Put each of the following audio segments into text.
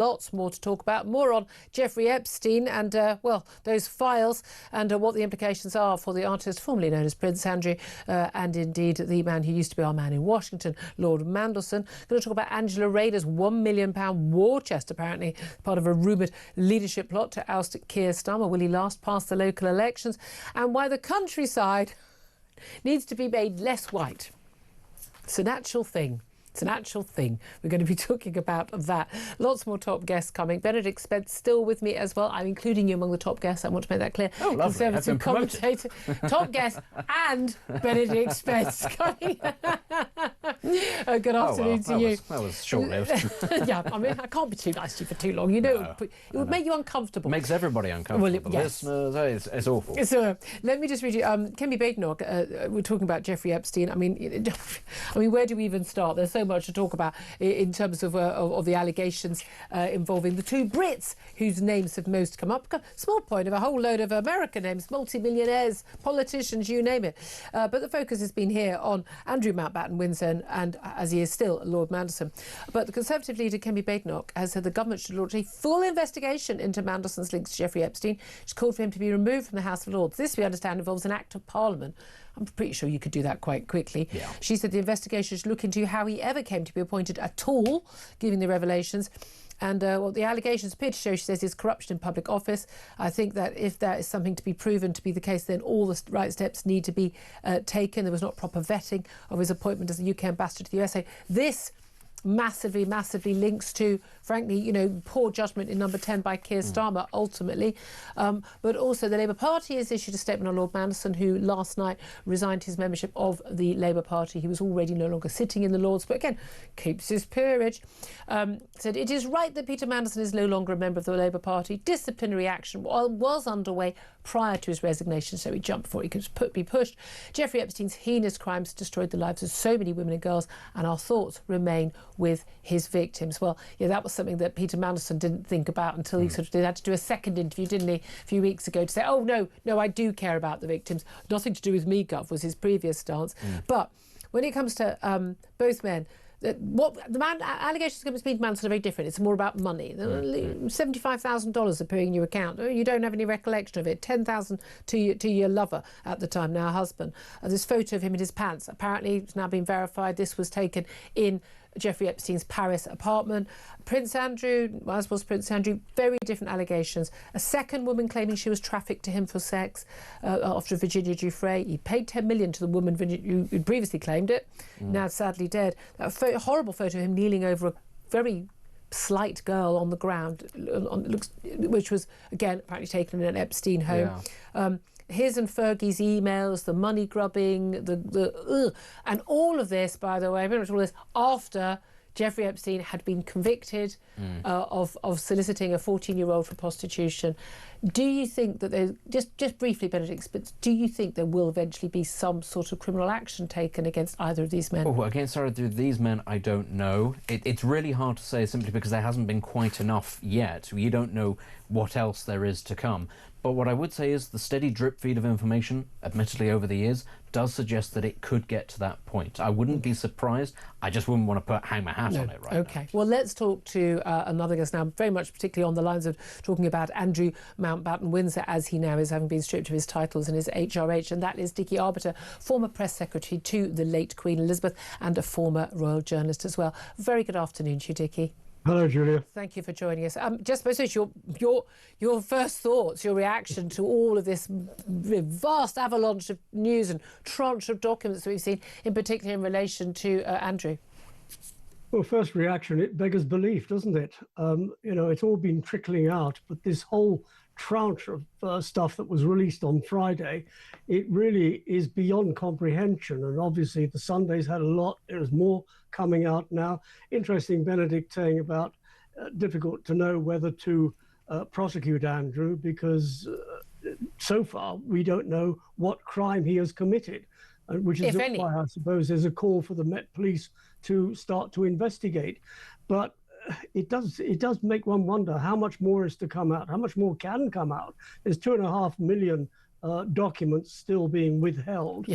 Lots more to talk about. More on Jeffrey Epstein and, well, those files and what the implications are for the artist formerly known as Prince Andrew and indeed the man who used to be our man in Washington, Lord Mandelson. Going to talk about Angela Rayner's £1 million war chest, apparently part of a rumoured leadership plot to oust Keir Starmer. Will he last past the local elections? And why the countryside needs to be made less white. It's a natural thing. It's an actual thing. We're going to be talking about that. Lots more top guests coming. Benedict Spence still with me as well. I'm including you among the top guests. I want to make that clear. Oh, lovely. Conservative commentator, top guest, and Benedict Spence coming. Good afternoon to you. That was short-lived. Yeah, I mean, I can't be too nice to you for too long. You know, it would make you uncomfortable. Makes everybody uncomfortable. Well, yes. Listeners, it's awful. So, let me just read you. Kemi Badenoch, we're talking about Jeffrey Epstein. I mean, where do we even start? There's so much to talk about in terms of the allegations involving the two Brits whose names have most come up. Small point of a whole load of American names, multi-millionaires, politicians, you name it. But the focus has been here on Andrew Mountbatten-Windsor and as he is still, Lord Mandelson. But the Conservative leader, Kemi Badenoch, has said the government should launch a full investigation into Mandelson's links to Jeffrey Epstein. She's called for him to be removed from the House of Lords. This, we understand, involves an Act of Parliament. I'm pretty sure you could do that quite quickly. Yeah. She said the investigation should look into how he ever came to be appointed at all, giving the revelations. And what the allegations appear to show, she says, is corruption in public office. I think that if that is something to be proven to be the case, then all the right steps need to be taken. There was not proper vetting of his appointment as the UK ambassador to the USA. This massively links to, frankly, you know, poor judgment in number 10 by Keir Starmer, ultimately. But also the Labour Party has issued a statement on Lord Mandelson, who last night resigned his membership of the Labour Party. He was already no longer sitting in the Lords, but again, keeps his peerage. Said it is right that Peter Mandelson is no longer a member of the Labour Party. Disciplinary action was underway prior to his resignation, so he jumped before he could be pushed. Jeffrey Epstein's heinous crimes destroyed the lives of so many women and girls, and our thoughts remain with his victims. Well, yeah, that was something that Peter Mandelson didn't think about until he sort of had to do a second interview, didn't he, a few weeks ago, to say, oh, no, I do care about the victims. Nothing to do with me, Gov, was his previous stance. But when it comes to both men, what the allegations against Peter Mandelson are very different. It's more about money. $75,000 appearing in your account. You don't have any recollection of it. $10,000 to your lover at the time, now husband. This photo of him in his pants. Apparently, it's now been verified. This was taken in Jeffrey Epstein's Paris apartment. Prince Andrew, as was Prince Andrew, very different allegations. A second woman claiming she was trafficked to him for sex after Virginia Giuffre. He paid $10 million to the woman who previously claimed it, now sadly dead. That horrible photo of him kneeling over a very slight girl on the ground, which was, again, apparently taken in an Epstein home. Yeah. His and Fergie's emails, the money grubbing, and all of this, by the way, pretty much all this after Jeffrey Epstein had been convicted of soliciting a 14-year-old for prostitution. Do you think that there, just briefly, Benedict, but do you think there will eventually be some sort of criminal action taken against either of these men? Oh, against either of these men, I don't know. It's really hard to say simply because there hasn't been quite enough yet. You don't know what else there is to come. But what I would say is the steady drip feed of information, admittedly over the years, does suggest that it could get to that point. I wouldn't be surprised. I just wouldn't want to hang my hat on it right now. OK. Well, let's talk to another guest now, very much particularly on the lines of talking about Andrew Mountbatten-Windsor, as he now is, having been stripped of his titles and his HRH, and that is Dickie Arbiter, former press secretary to the late Queen Elizabeth and a former royal journalist as well. Very good afternoon to you, Dickie. Hello, Julia. Thank you for joining us. Just suppose your first thoughts, your reaction to all of this vast avalanche of news and tranche of documents that we've seen, in particular in relation to Andrew. Well, first reaction, it beggars belief, doesn't it? You know, it's all been trickling out, but this whole tranche of stuff that was released on Friday, it really is beyond comprehension. And obviously the Sunday's had a lot. There's more coming out now. Interesting, Benedict saying about difficult to know whether to prosecute Andrew because so far we don't know what crime he has committed, which is why I suppose there's a call for the Met Police to start to investigate. But it does make one wonder how much more is to come out, how much more can come out. There's 2.5 million documents still being withheld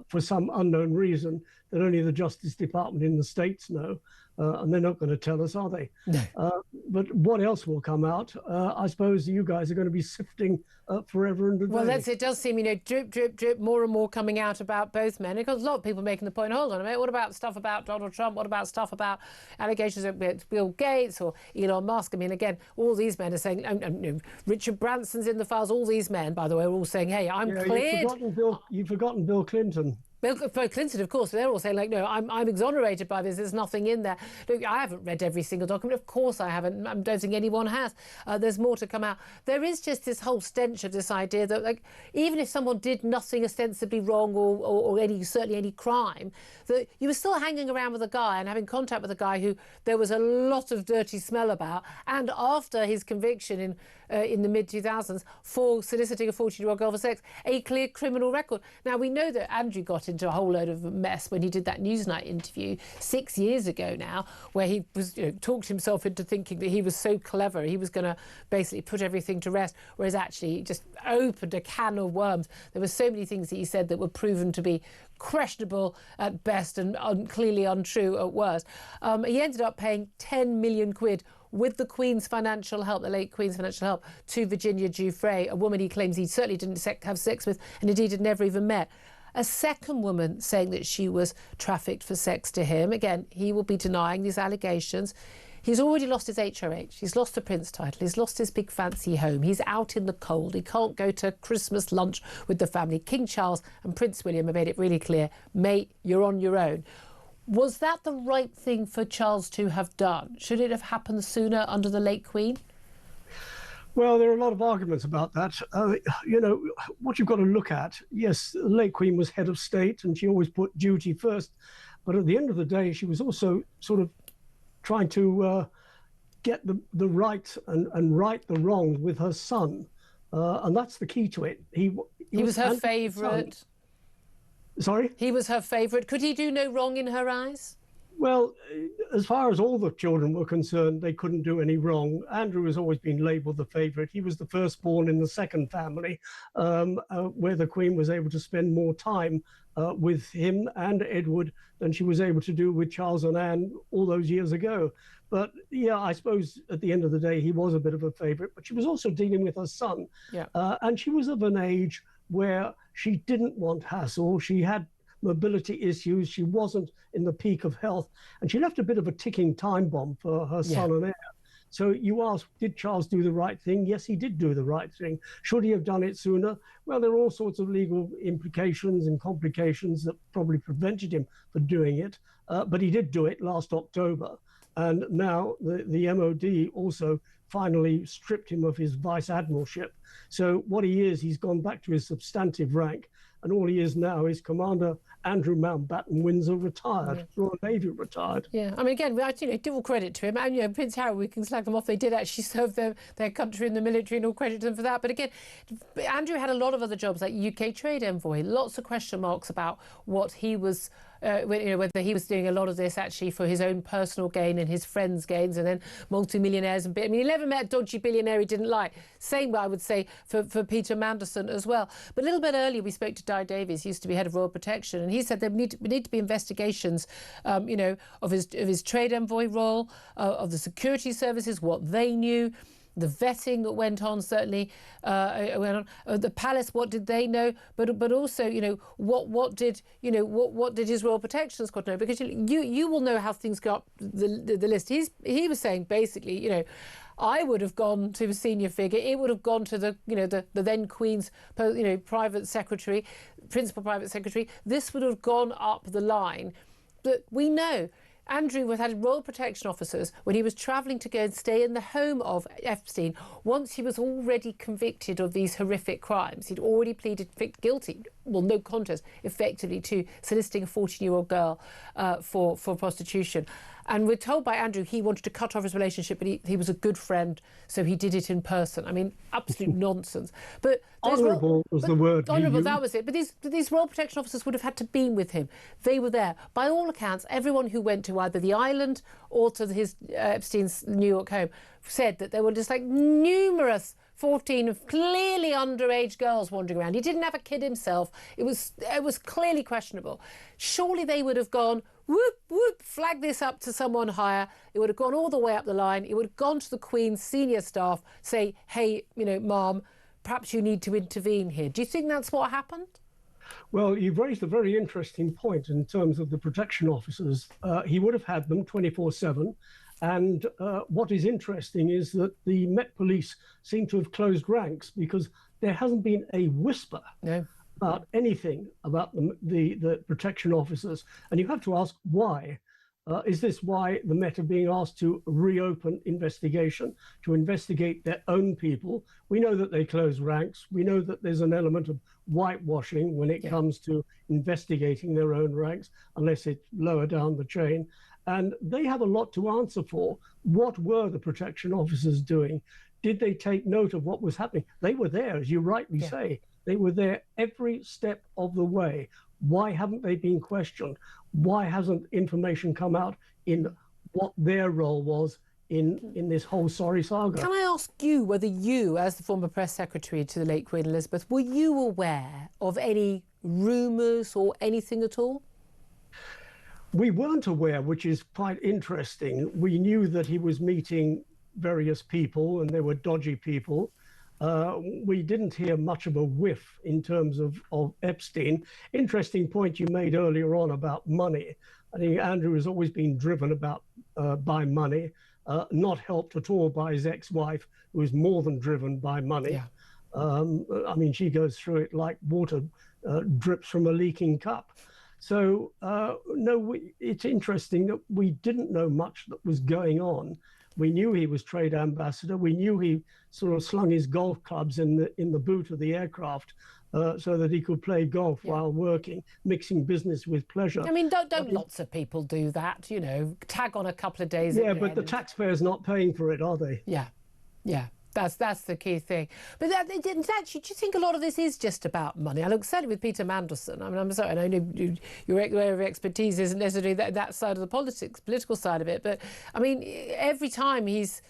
for some unknown reason that only the Justice Department in the States know. and they're not going to tell us, are they? No. But what else will come out? I suppose you guys are going to be sifting forever and a day. Well, it does seem, drip, drip, drip, more and more coming out about both men. Because a lot of people making the point, hold on a minute, what about stuff about Donald Trump? What about stuff about allegations of Bill Gates or Elon Musk? I mean, again, all these men are saying, Richard Branson's in the files. All these men, by the way, are all saying, hey, I'm cleared. You've forgotten Bill Clinton. Bill Clinton, of course, they're all saying, like, no, I'm exonerated by this. There's nothing in there. Look, I haven't read every single document. Of course I haven't. I don't think anyone has. There's more to come out. There is just this whole stench of this idea that, like, even if someone did nothing ostensibly wrong or certainly any crime, that you were still hanging around with a guy and having contact with a guy who there was a lot of dirty smell about. And after his conviction in the mid-2000s for soliciting a 14-year-old girl for sex, a clear criminal record. Now, we know that Andrew got into a whole load of mess when he did that Newsnight interview 6 years ago now, where he was talked himself into thinking that he was so clever, he was going to basically put everything to rest, whereas actually he just opened a can of worms. There were so many things that he said that were proven to be questionable at best and clearly untrue at worst. He ended up paying 10 million quid with the Queen's financial help, the late Queen's financial help, to Virginia Giuffre, a woman he claims he certainly didn't have sex with and indeed had never even met. A second woman saying that she was trafficked for sex to him. Again, he will be denying these allegations. He's already lost his HRH. He's lost the Prince title. He's lost his big fancy home. He's out in the cold. He can't go to Christmas lunch with the family. King Charles and Prince William have made it really clear, mate, you're on your own. Was that the right thing for Charles to have done? Should it have happened sooner under the late Queen? Well, there are a lot of arguments about that. What you've got to look at, yes, the late Queen was head of state and she always put duty first. But at the end of the day, she was also sort of trying to get the right and right the wrong with her son. And that's the key to it. He was her favourite. Sorry? He was her favourite. Could he do no wrong in her eyes? Well, as far as all the children were concerned, they couldn't do any wrong. Andrew has always been labelled the favourite. He was the firstborn in the second family, where the Queen was able to spend more time with him and Edward than she was able to do with Charles and Anne all those years ago. But yeah, I suppose at the end of the day, he was a bit of a favourite, but she was also dealing with her son. Yeah. And she was of an age where she didn't want hassle. She had mobility issues. She wasn't in the peak of health. And she left a bit of a ticking time bomb for her son and heir. So you ask, did Charles do the right thing? Yes, he did do the right thing. Should he have done it sooner? Well, there are all sorts of legal implications and complications that probably prevented him from doing it. But he did do it last October. And now the MOD also finally stripped him of his vice admiralship. So what he is, he's gone back to his substantive rank. And all he is now is Commander Andrew Mountbatten-Windsor retired, Royal Navy retired. Yeah, I mean, again, give all credit to him. And, Prince Harry, we can slag them off. They did actually serve their country in the military and all credit to them for that. But again, Andrew had a lot of other jobs like UK trade envoy, lots of question marks about what he was, whether he was doing a lot of this actually for his own personal gain and his friends' gains, and then multimillionaires. I mean, he never met a dodgy billionaire he didn't like. Same, I would say, for Peter Mandelson as well. But a little bit earlier, we spoke to Di Davies, he used to be head of Royal Protection, and he said there need to be investigations, of his trade envoy role, of the security services, what they knew. The vetting that went on certainly went on. The palace, what did they know? But also, what did his Royal Protection Squad know? Because you will know how things go up the list. He was saying basically, I would have gone to a senior figure. It would have gone to the then Queen's private secretary, principal private secretary. This would have gone up the line. But we know Andrew had Royal Protection officers when he was travelling to go and stay in the home of Epstein. Once he was already convicted of these horrific crimes, he'd already pleaded guilty, well, no contest, effectively, to soliciting a 14-year-old girl for prostitution. And we're told by Andrew he wanted to cut off his relationship, but he was a good friend, so he did it in person. I mean, absolute nonsense. But honourable was the word. Honourable, that was it. But these Royal Protection officers would have had to be with him. They were there. By all accounts, everyone who went to either the island or to his Epstein's New York home said that there were just like numerous 14 clearly underage girls wandering around. He didn't have a kid himself. It was clearly questionable. Surely they would have gone, whoop, whoop, flag this up to someone higher. It would have gone all the way up the line. It would have gone to the Queen's senior staff, say, hey, you know, ma'am, perhaps you need to intervene here. Do you think that's what happened? Well, you've raised a very interesting point in terms of the protection officers. He would have had them 24/7. And what is interesting is that the Met Police seem to have closed ranks because there hasn't been a whisper about anything about the protection officers. And you have to ask why. Is this why the Met are being asked to reopen investigation, to investigate their own people? We know that they close ranks. We know that there's an element of whitewashing when it comes to investigating their own ranks, unless it's lower down the chain. And they have a lot to answer for. What were the protection officers doing? Did they take note of what was happening? They were there, as you rightly say. They were there every step of the way. Why haven't they been questioned? Why hasn't information come out in what their role was in this whole sorry saga? Can I ask you whether you, as the former press secretary to the late Queen Elizabeth, were you aware of any rumours or anything at all? We weren't aware, which is quite interesting. We knew that he was meeting various people and they were dodgy people. We didn't hear much of a whiff in terms of Epstein. Interesting point you made earlier on about money. I think Andrew has always been driven by money, not helped at all by his ex-wife, who is more than driven by money. I mean, she goes through it like water drips from a leaking cup. So, no, it's interesting that we didn't know much that was going on. We knew he was trade ambassador. We knew he sort of slung his golf clubs in the boot of the aircraft so that he could play golf while working, mixing business with pleasure. I mean, don't lots of people do that, you know, tag on a couple of days. Yeah, but the taxpayer's not paying for it, are they? Yeah, yeah. That's the key thing. But actually, do you think a lot of this is just about money? I look certainly with Peter Mandelson. I mean, I'm sorry, I know your area of expertise isn't necessarily that side of the political side of it. But I mean, every time he's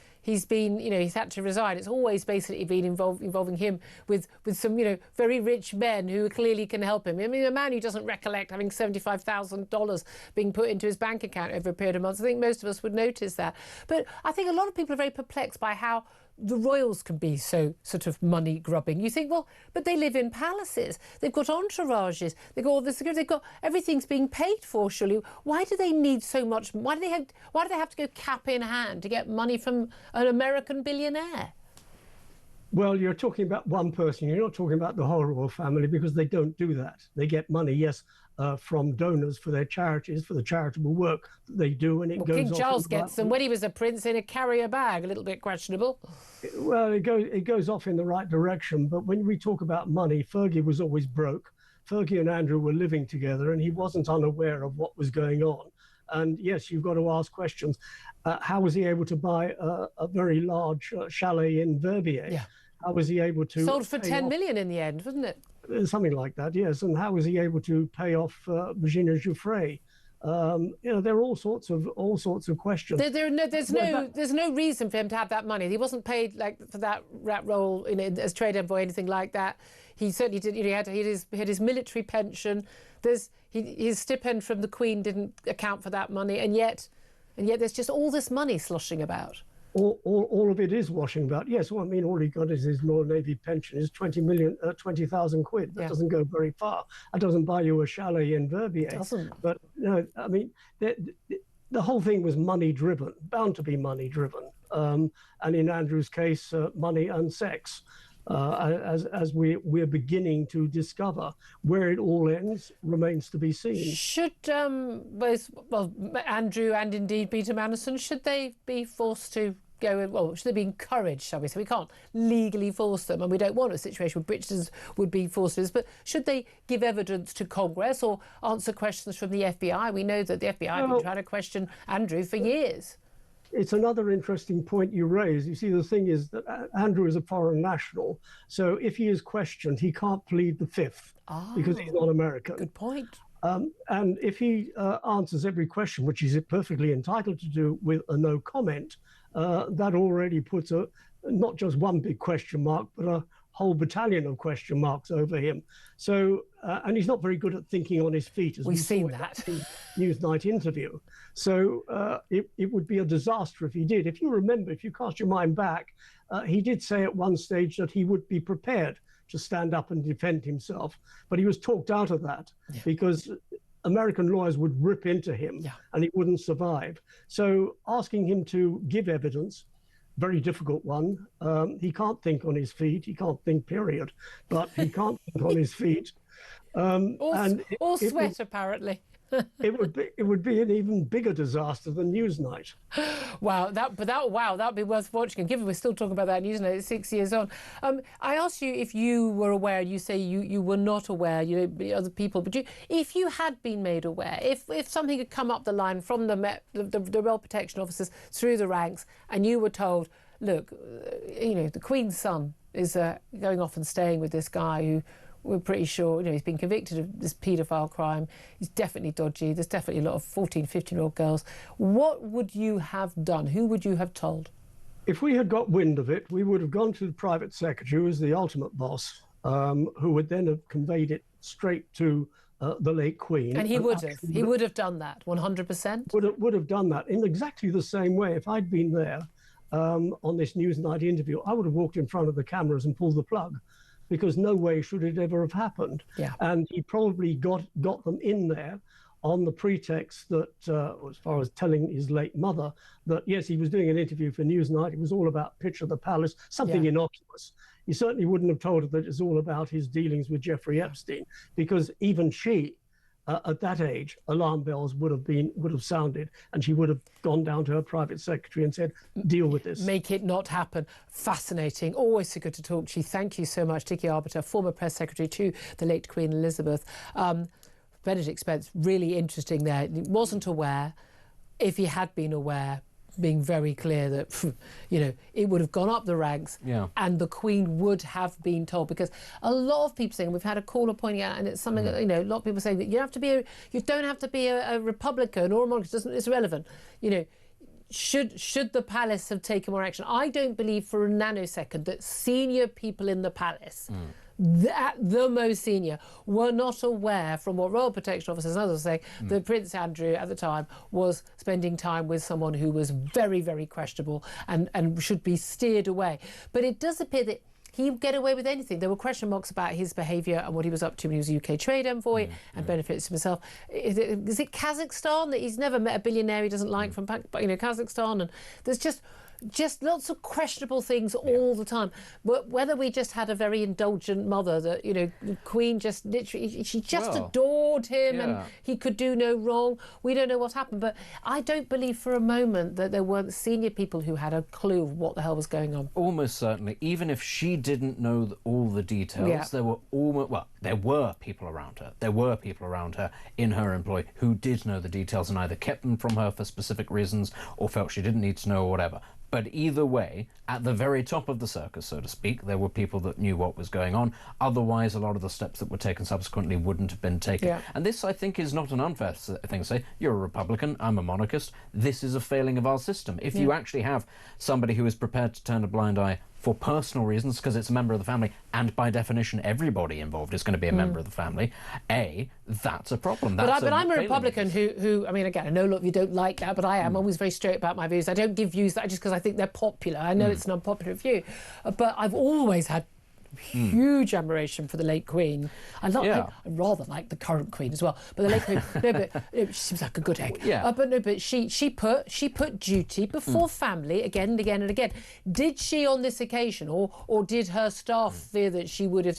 been, you know, he's had to resign, it's always basically been involving him with some, you know, very rich men who clearly can help him. I mean, a man who doesn't recollect having $75,000 being put into his bank account over a period of months. I think most of us would notice that. But I think a lot of people are very perplexed by how the royals can be so sort of money grubbing. You think, well, but they live in palaces. They've got entourages. They've got all the security. They've got everything's being paid for. Surely, why do they need so much? Why do they have to go cap in hand to get money from an American billionaire? Well, you're talking about one person. You're not talking about the whole royal family, because they don't do that. They get money, yes, from donors for their charities, for the charitable work that they do, and it goes. King Charles gets them when he was a prince in a carrier bag, a little bit questionable. Well, it goes off in the right direction, but when we talk about money, Fergie was always broke. Fergie and Andrew were living together, and he wasn't unaware of what was going on. And yes, you've got to ask questions. How was he able to buy a very large chalet in Verbier? Yeah. How was he able to... Sold for 10 million in the end, wasn't it? Something like that, yes. And how was he able to pay off Virginia Giuffre? You know, there are all sorts of questions. There's no reason for him to have that money. He wasn't paid like for that role as trade envoy or anything like that. He certainly did. You know, he had his military pension. His stipend from the Queen didn't account for that money, and yet there's just all this money sloshing about. All of it is washing about. Yes, well, I mean, all he got is his Royal Navy pension, is 20,000 quid. That doesn't go very far. That doesn't buy you a chalet in Verbier. It doesn't. But no, I mean, the whole thing was money driven, bound to be money driven. And in Andrew's case, money and sex. As we're beginning to discover. Where it all ends remains to be seen. Should both Andrew and indeed Peter Mandelson, should they be forced to go? Well, should they be encouraged, shall we say? We can't legally force them, and we don't want a situation where Britons would be forced to this, but should they give evidence to Congress or answer questions from the FBI? We know that the FBI have been trying to question Andrew for years. It's another interesting point you raise. You see, the thing is that Andrew is a foreign national, so if he is questioned, he can't plead the Fifth because he's not American. Good point. And if he answers every question, which he's perfectly entitled to do, with a no comment, that already puts not just one big question mark, but a whole battalion of question marks over him. So, and he's not very good at thinking on his feet, as We've seen that in Newsnight interview. So it would be a disaster if he did. If you remember, if you cast your mind back, he did say at one stage that he would be prepared to stand up and defend himself, but he was talked out of that because American lawyers would rip into him and he wouldn't survive. So asking him to give evidence, very difficult one. He can't think on his feet. He can't think, period. But he can't think on his feet. Or sweat, apparently. it would be an even bigger disaster than Newsnight. Wow, that'd be worth watching. And given we're still talking about that Newsnight, it's 6 years on. I asked you if you were aware. You say you were not aware. You know, other people, but if you had been made aware, if something had come up the line from the Royal Protection Officers through the ranks, and you were told, look, you know, the Queen's son is going off and staying with this guy who, we're pretty sure, you know, he's been convicted of this paedophile crime. He's definitely dodgy. There's definitely a lot of 14, 15-year-old girls. What would you have done? Who would you have told? If we had got wind of it, we would have gone to the private secretary, who was the ultimate boss, who would then have conveyed it straight to the late Queen. And he would have. He would have done that, 100%? Would have done that in exactly the same way. If I'd been there on this Newsnight interview, I would have walked in front of the cameras and pulled the plug, because no way should it ever have happened. Yeah. And he probably got them in there on the pretext that, as far as telling his late mother, that yes, he was doing an interview for Newsnight. It was all about Picture the Palace, something innocuous. He certainly wouldn't have told her that it's all about his dealings with Jeffrey Epstein, because even she, at that age, alarm bells would have sounded, and she would have gone down to her private secretary and said, deal with this. Make it not happen. Fascinating. Always so good to talk to you. Thank you so much, Dickie Arbiter, former press secretary to the late Queen Elizabeth. Benedict Spence, really interesting there. He wasn't aware. If he had been aware, being very clear that, you know, it would have gone up the ranks and the Queen would have been told, because a lot of people saying, we've had a caller pointing out, and it's something that, you know, a lot of people saying that you don't have to be a Republican or a monarchist, it's irrelevant. You know, should the palace have taken more action? I don't believe for a nanosecond that senior people in the palace, the most senior, were not aware, from what Royal Protection Officers and others are saying, that Prince Andrew at the time was spending time with someone who was very, very questionable and should be steered away. But it does appear that he would get away with anything. There were question marks about his behaviour and what he was up to when he was a UK trade envoy and benefits himself. Is it Kazakhstan that he's never met a billionaire he doesn't like from, you know, Kazakhstan? And there's just lots of questionable things all the time. Whether we just had a very indulgent mother that, you know, the Queen just literally, she just adored him and he could do no wrong. We don't know what happened, but I don't believe for a moment that there weren't senior people who had a clue of what the hell was going on. Almost certainly. Even if she didn't know all the details, there were people around her. There were people around her in her employ who did know the details and either kept them from her for specific reasons or felt she didn't need to know or whatever. But either way, at the very top of the circus, so to speak, there were people that knew what was going on. Otherwise, a lot of the steps that were taken subsequently wouldn't have been taken. Yeah. And this, I think, is not an unfair thing to say. You're a Republican, I'm a monarchist. This is a failing of our system. If you actually have somebody who is prepared to turn a blind eye for personal reasons, because it's a member of the family, and by definition everybody involved is going to be a member of the family, that's a problem. But I'm a Republican who, I mean, again, I know a lot of you don't like that, but I am always very straight about my views. I don't give views that just because I think they're popular. I know it's an unpopular view, but I've always had huge admiration for the late Queen. I rather like the current Queen as well, but the late Queen, she seems like a good egg. But she put duty before family again and again and again. Did she on this occasion, or did her staff fear that she would have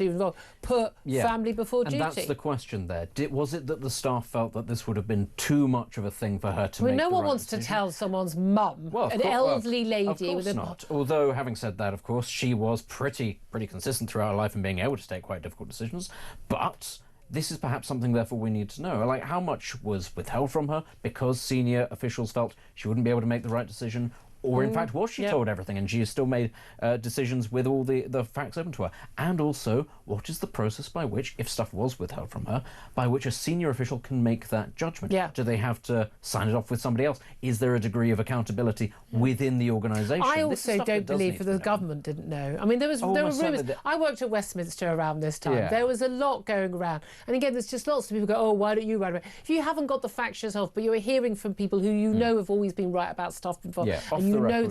put family before duty? And that's the question there. Was it that the staff felt that this would have been too much of a thing for her to make? No one wants to tell someone's mum, an elderly lady. Of course not. Although, having said that, of course, she was pretty consistent throughout her life and being able to take quite difficult decisions. But this is perhaps something, therefore, we need to know. Like, how much was withheld from her because senior officials felt she wouldn't be able to make the right decision, Or in fact, was she told everything and she has still made decisions with all the facts open to her? And also, what is the process by which, if stuff was withheld from her, by which a senior official can make that judgment? Yeah. Do they have to sign it off with somebody else? Is there a degree of accountability within the organisation? I also don't believe that the government didn't know. I mean, there were rumours. I worked at Westminster around this time. Yeah. There was a lot going around. And again, there's just lots of people go, oh, why don't you write about it? If you haven't got the facts yourself, but you're hearing from people who you know have always been right about stuff before, and you know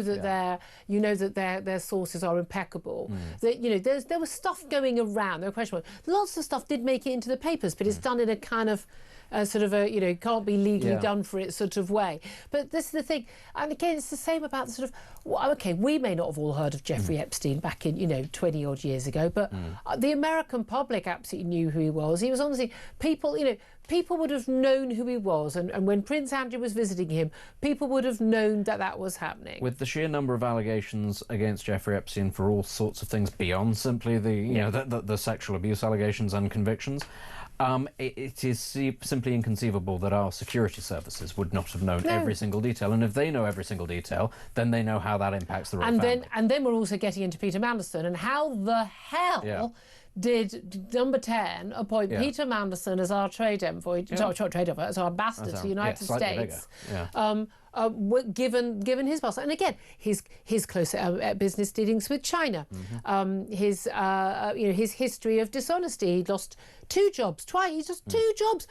that their sources are impeccable. That there was stuff going around. No question. Lots of stuff did make it into the papers, but it's done in a kind of can't be legally done for it sort of way. But this is the thing, and again, it's the same about the sort of, okay, we may not have all heard of Jeffrey Epstein back in 20 odd years ago, but the American public absolutely knew who he was. He was honestly, people would have known who he was, and when Prince Andrew was visiting him, people would have known that was happening. With the sheer number of allegations against Jeffrey Epstein for all sorts of things beyond simply the sexual abuse allegations and convictions, it is simply inconceivable that our security services would not have known every single detail. And if they know every single detail, then they know how that impacts the royal family. And then we're also getting into Peter Mandelson and how the hell did Number 10 appoint Peter Mandelson as our trade envoy, as our ambassador to the United States, given his past, and again his close business dealings with China, his history of dishonesty. He lost 2 jobs twice. He lost 2 jobs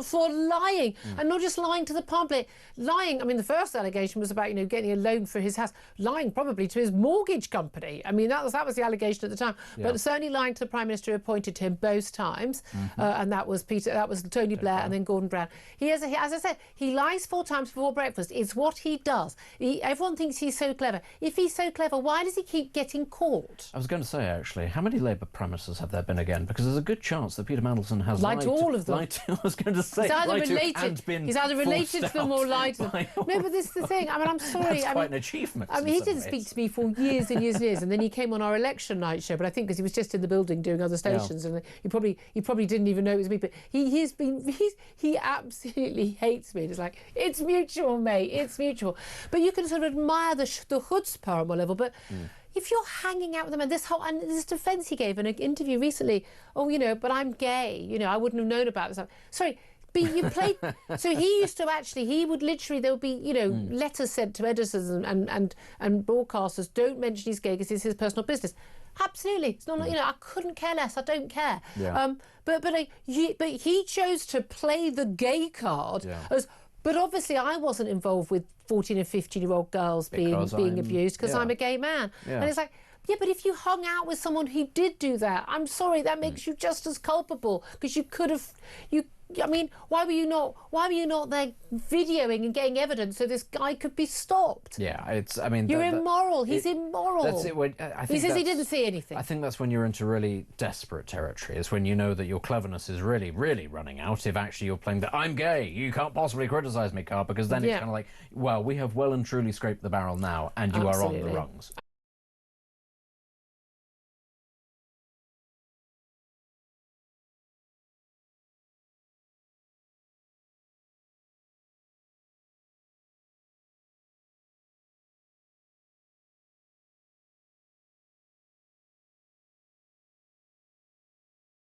for lying, and not just lying to the public. Lying. I mean, the first allegation was about getting a loan for his house, lying probably to his mortgage company. I mean, that was the allegation at the time. But certainly lying to the Prime Minister who appointed him both times, and that was Tony Blair and then Gordon Brown. As I said, he lies 4 times before breakfast. It's what he does. Everyone thinks he's so clever. If he's so clever, why does he keep getting caught? I was going to say, actually, how many Labour Prime Ministers have there been again? Because there's a good chance that Peter Mandelson has lied to all of them. I was going to say, he's either related to them or lied to them. No, but this is the thing. I mean, I'm sorry. That's quite an achievement. I mean, he didn't speak to me for years and years and years, and then he came on our election night show. But I think because he was just in the building doing other stations, and he probably didn't even know it was me. But he absolutely hates me. It's like, it's mutual, mate. It's mutual. But you can sort of admire the chutzpah on one level, but. If you're hanging out with them, and this defence he gave in an interview recently, but I'm gay, I wouldn't have known about this. Sorry, but you played. So he used to he would literally, there would be, letters sent to editors and broadcasters, don't mention he's gay because it's his personal business. Absolutely, it's not. I couldn't care less. I don't care. Yeah. But he chose to play the gay card as. But obviously, I wasn't involved with 14 and 15-year-old girls being abused because I'm a gay man. Yeah. And it's like, yeah, but if you hung out with someone who did do that, I'm sorry, that makes you just as culpable because you could have. I mean, why were you not there videoing and getting evidence so this guy could be stopped? Yeah, I mean, you're immoral. He's immoral. That's it. He says he didn't see anything. I think that's when you're into really desperate territory. It's when you know that your cleverness is really, really running out. If actually you're playing that I'm gay, you can't possibly criticise me, card, because then it's kind of like, well, we have well and truly scraped the barrel now, and you are on the rungs.